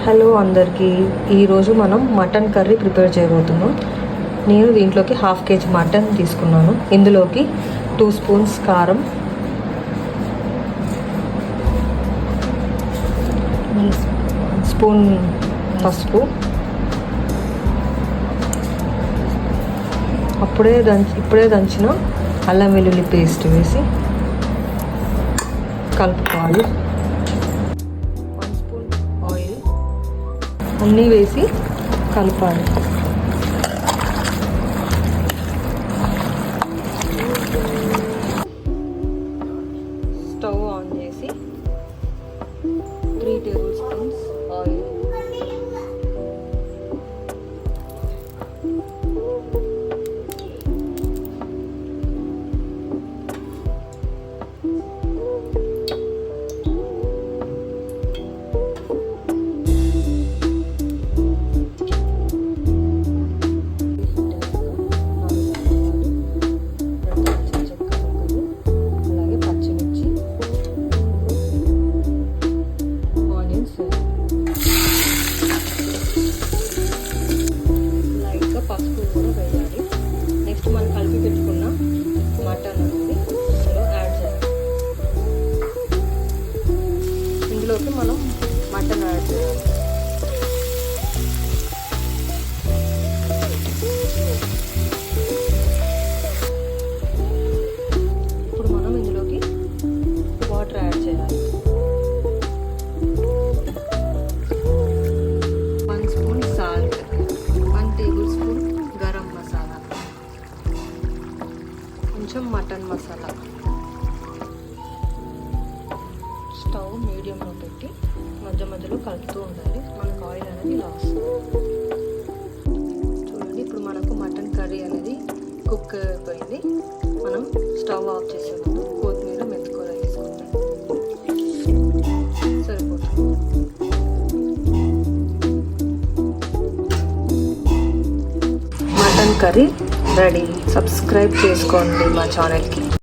Hello అందరికీ, ఈరోజు మనం మటన్ కర్రీ ప్రిపేర్ చేయబోతున్నాం. నేను దీంట్లోకి 1/2 kg మటన్ తీసుకున్నాను. ఇందులోకి 2 స్పూన్స్ కారం, 1 స్పూన్ పసుపు, ఇప్పుడే దంచిన అల్లం వెల్లుల్లి పేస్ట్ వేసి కలుపుకోవాలి. 1 స్పూన్ ఆయిల్ అన్నీ వేసి కలపాలి. స్టవ్ ఆన్ చేసి 3 టేబుల్ స్పూన్స్ ఆయిల్, పసుపు కూడా వేయాలి. నెక్స్ట్ మనం కలిపి పెట్టుకున్న మటన్ అనేది ఇందులో యాడ్ చేయాలి. ఇందులోకి మనం మటన్ యాడ్ చేయాలి. ఇప్పుడు మనం ఇందులోకి వాటర్ యాడ్ చేయాలి. 1 spoon salt, 1 table spoon garam masala, కొంచెం మటన్ మసాలా. స్టవ్ మీడియంలో పెట్టి మధ్య మధ్యలో కలుపుతూ ఉండాలి. మనకు ఆయిల్ అనేది లాస్. చూడండి, ఇప్పుడు మనకు మటన్ కర్రీ అనేది కుక్ అయిపోయింది. మనం స్టవ్ ఆఫ్ చేసే ముందు కొత్తిమీర మెంతికూర వేసుకుంటే సరిపోతుంది. Mutton curry ready. సబ్స్క్రైబ్ చేసుకోండి మా ఛానల్కి.